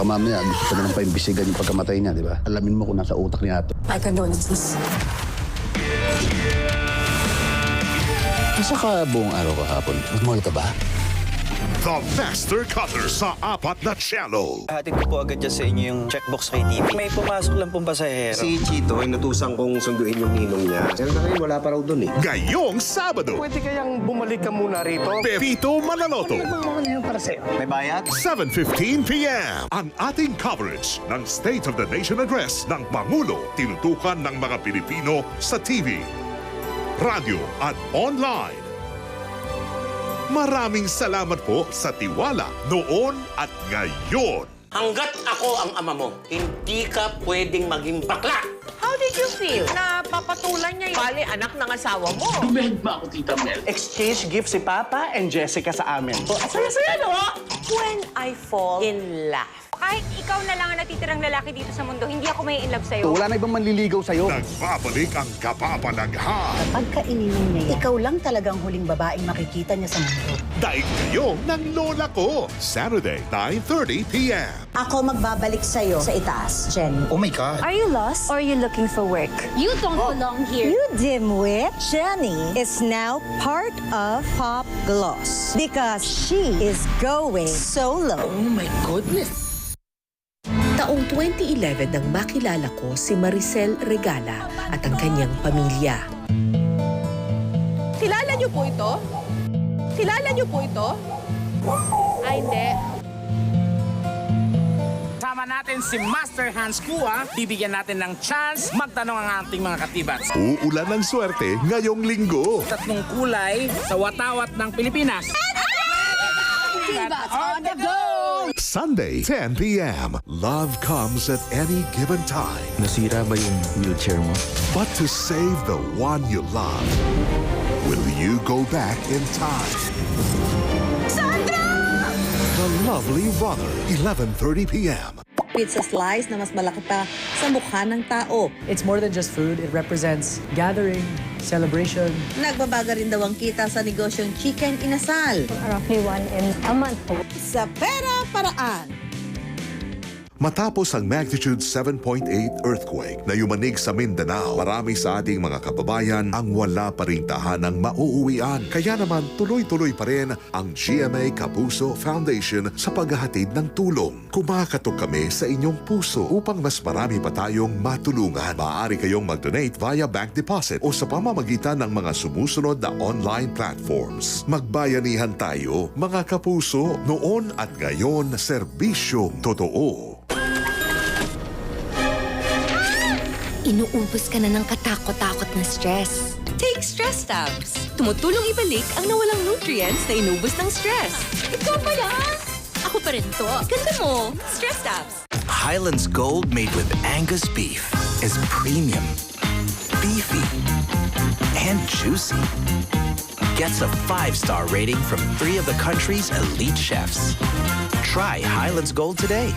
mamaya gusto ka nalang paimbisigan yung pagkamatay niya, di ba? Alamin mo kung nasa utak ni Ato. My condolences. Nasa ka buong araw kahapon? Nag-mall ka ba? The Master Cutter sa 4 na channel. Hatid ko po agad dyan sa inyo yung checkbox kay TV. May pumasok lang pong pasahero. Si Chito, inutusan kong sunduin yung ninong niya. Pero na ngayon, wala pa raw dun eh. Ngayong Sabado, Pwede kayang bumalik ka muna rito? Pepito Manaloto, May bayad? 7:15 p.m. Ang ating coverage ng State of the Nation Address ng Pangulo, tinutukan ng mga Pilipino sa TV, radyo at online. Maraming salamat po sa tiwala noon at ngayon. Hanggat ako ang ama mo, hindi ka pwedeng maging bakla. How did you feel? Napapatulan niya yung bali anak ng asawa mo. Exchange gift si Papa and Jessica sa amin. Saya-saya, no? When I fall in love. Kahit ikaw na lang ang natitirang lalaki dito sa mundo, hindi ako may in love sa'yo. Wala na ibang manliligaw sa'yo. Nagbabalik ang kapapanaghan. Pagka ininom niya, ikaw lang talagang huling babaeng makikita niya sa mundo. Daig kayo ng lola ko. Saturday, 9:30 p.m. Ako magbabalik sa'yo sa itaas, Jenny. Oh my God. Are you lost or are you looking for work? You don't belong here. You dimwit! Jenny is now part of Pop Gloss because she is going solo. Taong 2011 nang makilala ko si Maricel Regala at ang kanyang pamilya. Kilala niyo po ito? Kilala niyo po ito? Ay, hindi. Sama natin si Master Hans Kua. Bibigyan natin ng chance magtanong ang ating mga katibats. Uulan ng swerte ngayong linggo. Tatlong kulay sa watawat ng Pilipinas. On the go! Sunday, 10 p.m. Love comes at any given time. Nasira ba yung wheelchair mo? But to save the one you love, will you go back in time? Sandra! The Lovely Runner, 11:30 p.m. Pizza slice na mas malaki pa sa mukha ng tao. It's more than just food. It represents gathering, celebration. Nagbabaga rin daw ang kita sa negosyong chicken inasal. Roughly one in a month. Sa pera paraan. Matapos ang magnitude 7.8 earthquake na yumanig sa Mindanao, marami sa ating mga kababayan ang wala pa ring tahanang mauuwian. Kaya naman tuloy-tuloy pa rin ang GMA Kapuso Foundation sa paghahatid ng tulong. Kumakatok kami sa inyong puso upang mas marami pa tayong matulungan. Maaari kayong mag-donate via bank deposit o sa pamamagitan ng mga sumusunod na online platforms. Magbayanihan tayo, mga kapuso, noon at ngayon, serbisyong totoo. Inuubos ka na ng katakot-takot na stress. Take Stress Tabs. Tumutulong ibalik ang nawalang nutrients na inubos ng stress. Ikaw pala! Ako pa rin to. Ganda mo! Stress Tabs. Highlands Gold made with Angus beef is premium, beefy, and juicy. Gets a 5-star rating from 3 of the country's elite chefs. Try Highlands Gold today.